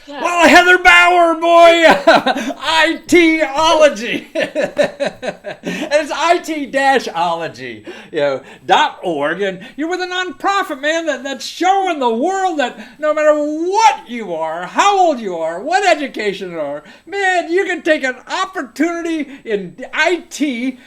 Yeah. Well, Heather Bauer, boy, ITology. And it's IT-ology, .org. And you're with a nonprofit, man, that's showing the world that no matter what you are, how old you are, what education you are, man, you can take an opportunity in IT,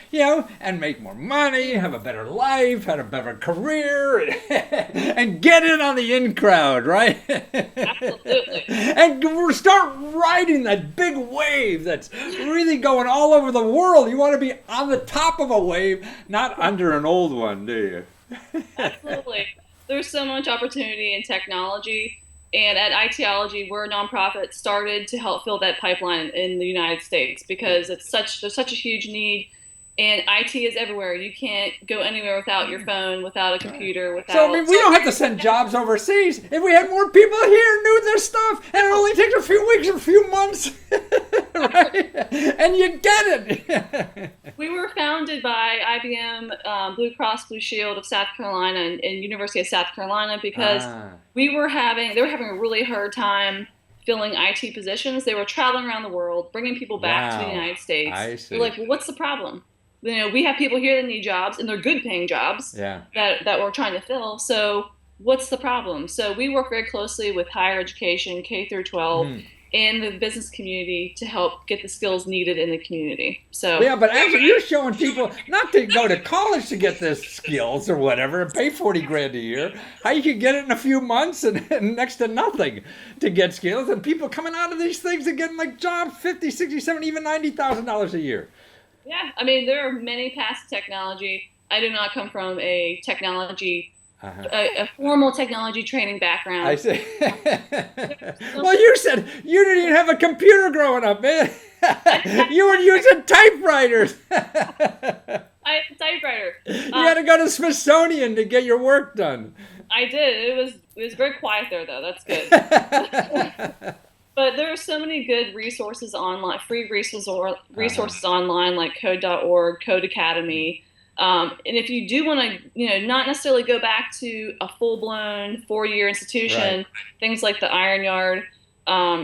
and make more money, have a better life, have a better career, and get in on the in crowd, right? Absolutely. And start riding that big wave that's really going all over the world. You want to be on the top of a wave, not under an old one, do you? Absolutely. There's so much opportunity in technology. And at Ideology, we're a nonprofit started to help fill that pipeline in the United States because there's such a huge need, and IT is everywhere. You can't go anywhere without your phone, without a computer, So, I mean, without. we don't have to send jobs overseas. If we had more people here knew their stuff, and it only takes a few weeks or a few months, right? And you get it. We were founded by IBM, Blue Cross Blue Shield of South Carolina, and University of South Carolina because Ah, they were having a really hard time filling IT positions. They were traveling around the world, bringing people back to the wow. United States. I They're see. like, well, what's the problem? We have people here that need jobs, and they're good-paying jobs Yeah. that we're trying to fill. So what's the problem? So we work very closely with higher education, K through 12, Hmm. and the business community to help get the skills needed in the community. So Yeah, but actually, you're showing people not to go to college to get this skills or whatever and pay 40 grand a year. How you can get it in a few months and next to nothing to get skills. And people coming out of these things and getting like jobs 50, 60, 70, even $90,000 a year. yeah, I mean, there are many paths to technology. I do not come from Uh-huh. a formal technology training I background. see. So Well, you said you didn't even have a computer growing up, man. I had, You were using typewriters. I had a typewriter. You Um, had to go to Smithsonian to get your work done. I did. It was very quiet there, though. That's good. But there are so many good resources online, free Uh-huh. resources online like code.org, Code Academy. And if you do want to, not necessarily go back to a full-blown four-year Right. institution, things like the Iron Yard,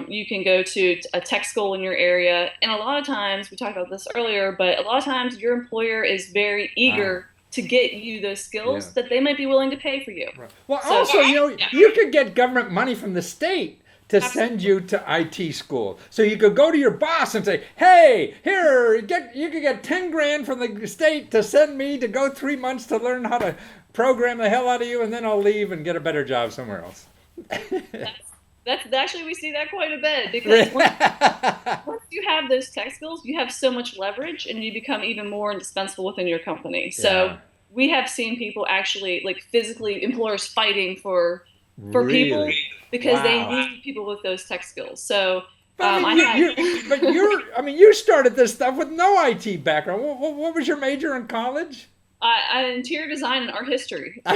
you can go to a tech school in your area. And a lot of times, we talked about this earlier, but a lot of times your employer is very Ah, eager to get you those yeah. skills that they might be willing to pay for you. Right. Well, So, also, yeah, you could get government money from the state to send absolutely. you to IT school. So you could go to your boss and say, "Hey, here, you could get 10 grand from the state to send me to go 3 months to learn how to program the hell out of you, and then I'll leave and get a better job somewhere else." That's actually we see that quite a bit because Really? once you have those tech skills, you have so much leverage and you become even more indispensable within your company. So Yeah. we have seen people actually like physically employers fighting for people Really? because they Wow. need people with those tech skills. So But I mean, I had I mean, you started this stuff with no IT background. What was your major in college? I interior design and art history. Now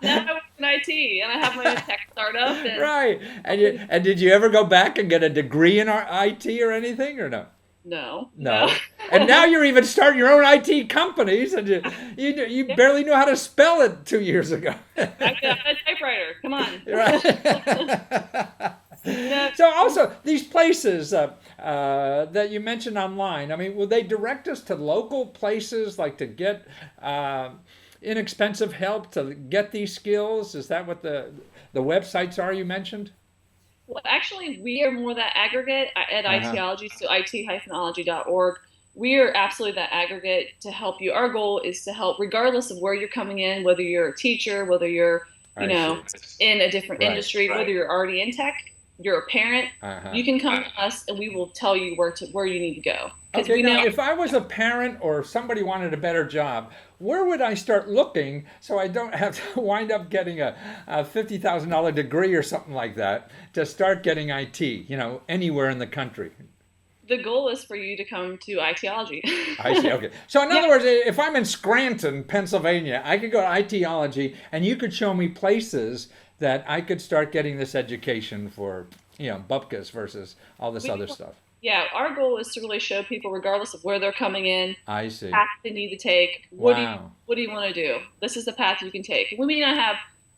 I work in IT and I have my own tech startup and Right. And did you ever go back and get a degree in IT or anything or no? no. No. And now you're even starting your own IT companies, and you Yeah, barely knew how to spell it 2 years ago. I got a typewriter. Come on. Right. Yeah. So also these places that you mentioned online. I mean, will they direct us to local places like to get inexpensive help to get these skills? Is that what the websites are you mentioned? Well, actually, we are more that aggregate at Uh-huh. ITology, so it-ology.org. We are absolutely that aggregate to help you. Our goal is to help, regardless of where you're coming in, whether you're a teacher, whether you're, you I know, see. in a different Right. industry, whether you're already in tech, you're a parent, Uh-huh. you can come to us and we will tell you where you need to go. Because Okay, we now know if I was a parent or somebody wanted a better job, where would I start looking so I don't have to wind up getting a $50,000 degree or something like that to start getting IT, anywhere in the country? the goal is for you to come to ITology. I see. Okay. So in Yeah, other words, if I'm in Scranton, Pennsylvania, I could go to ITology and you could show me places that I could start getting this education for, bupkis versus all this we other stuff. yeah, our goal is to really show people, regardless of where they're coming in, I see. path they need to take. Wow. What do you want to do? This is the path you can take. We may not have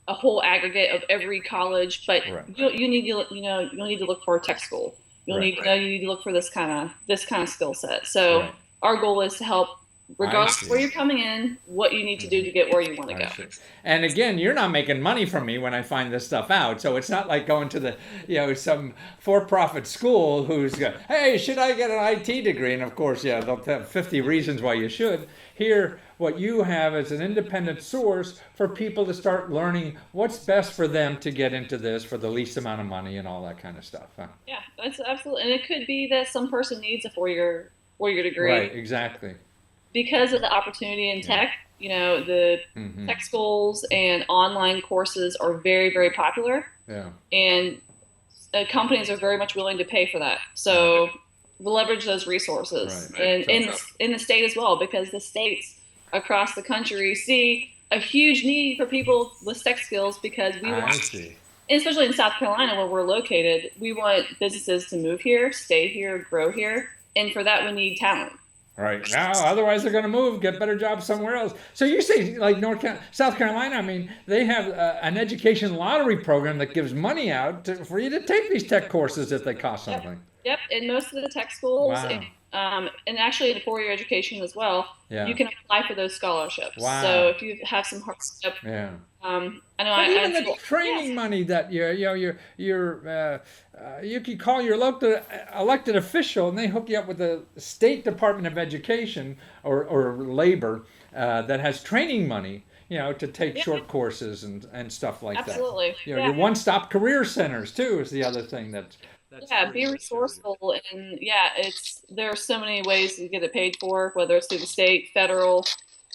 a whole aggregate of every college, but Right. you need to you'll need to look for a tech school. Right. You need to look for this kind of skill set. So Right. our goal is to help, I regardless of where see. you're coming in, what you need to do to get where you want to I go. see. And again, you're not making money from me when I find this stuff out. So it's not like going to the, some for-profit school who's going, hey, should I get an IT degree? And of course, yeah, they'll have 50 reasons why you should. Here, what you have is an independent source for people to start learning what's best for them to get into this for the least amount of money and all that kind of stuff. Huh? Yeah, that's absolutely, and it could be that some person needs a four-year degree Right, exactly. because of the opportunity in tech. The Hmm. tech schools and online courses are very, very popular, Yeah. and companies are very much willing to pay for that. So we'll leverage those resources, Right. and So, in the state as well, because the states across the country see a huge need for people with tech skills, because we I want, see. and especially in South Carolina where we're located, we want businesses to move here, stay here, grow here, and for that we need talent. Right now, otherwise they're going to move, get better jobs somewhere else. So you say like South Carolina. I mean, they have an education lottery program that gives money out for you to take these tech courses if they cost Yep. something. Yep. And most of the tech schools, Wow. and actually in four-year education as well, Yeah. you can apply for those scholarships. Wow. So if you have some hardship, Yeah. I know But I even had the school. training Yes. money that you can call your local elected official and they hook you up with the State Department of Education or Labor that has training money, to take Yeah. short courses and stuff like that. Absolutely. Your Yeah. one-stop career centers too is the other thing that's Yeah, free be to share with you. resourceful, and yeah, there are so many ways to get it paid for, whether it's through the state, federal.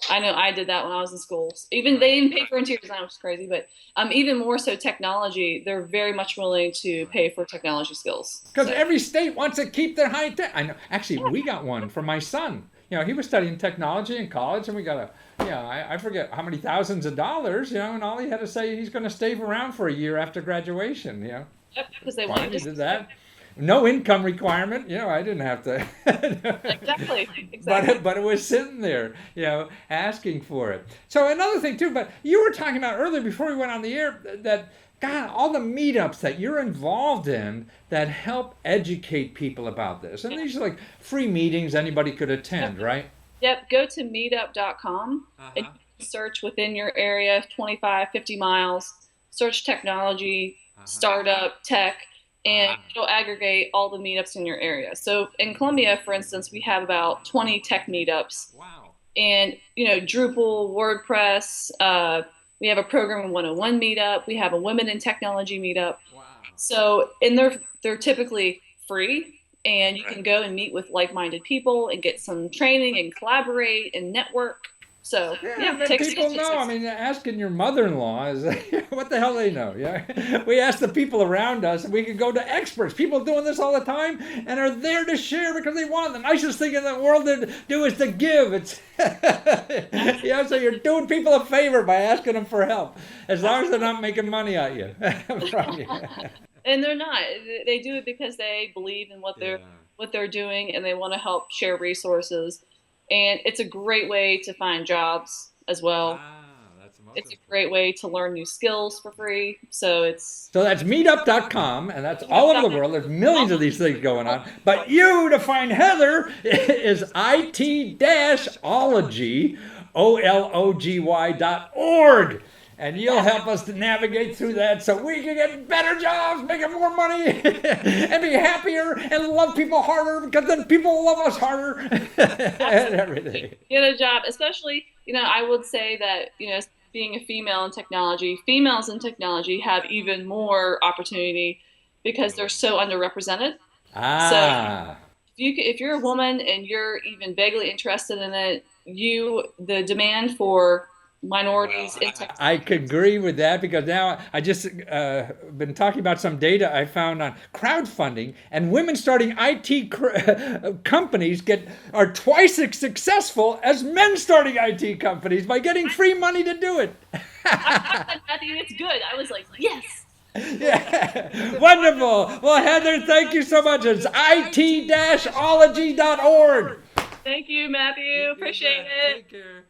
I know I did that when I was in school. Even they didn't pay for interior design, which is crazy, but even more so technology, they're very much willing to pay for technology skills. Because So every state wants to keep their high tech. I know. Actually, yeah, we got one for my son. He was studying technology in college, and we got I forget how many thousands of dollars, and all he had to say he's going to stay around for a year after graduation. yep, because they Fine, want he to did that. No income requirement. I didn't have to. exactly, exactly. But it was sitting there, asking for it. So another thing too. But you were talking about earlier before we went on the air that God, all the meetups that you're involved in that help educate people about this, and these are like free meetings anybody could attend, right? Yep, go to meetup.com and Uh-huh. search within your area, 25, 50 miles, search technology, Uh-huh. startup, tech, and Uh-huh. it'll aggregate all the meetups in your area. So in Columbia, for instance, we have about 20 tech meetups, Wow. and Drupal, WordPress, we have a Program 101 meetup, we have a Women in Technology meetup. Wow. So, and they're typically free, and you can go and meet with like-minded people and get some training and collaborate and network. So, Yeah, yeah, and then take people know. I mean, asking your mother-in-law is what the hell they know. Yeah, we ask the people around us, and we can go to experts. People doing this all the time, and are there to share because they want. The nicest thing in the world to do is to give. It's so you're doing people a favor by asking them for help, as long as they're not making money at you. From you. And they're not. They do it because they believe in Yeah. what they're doing, and they want to help share resources. And it's a great way to find jobs as well. Ah, that's the most It's a important. great way to learn new skills for free. So it's So that's meetup.com, and that's all over the world. There's millions of these things going on. But you, to find Heather, is it-ology, OLOGY.org. And you'll help us to navigate through that so we can get better jobs, making more money, and be happier and love people harder because then people will love us harder and everything. get a job, especially, I would say that, being a female in technology, females in technology have even more opportunity because they're so underrepresented. So Ah. if you're a woman and you're even vaguely interested in it, the demand for minorities in tech. I could agree with that because now I just been talking about some data I found on crowdfunding, and women starting IT companies are twice as successful as men starting IT companies by getting free money to do it. I said, Matthew, it's good. I was like, yes. Yeah, wonderful. Well, Heather, thank you so much. It's it-ology.org. Thank you, Matthew. Appreciate it. Take care.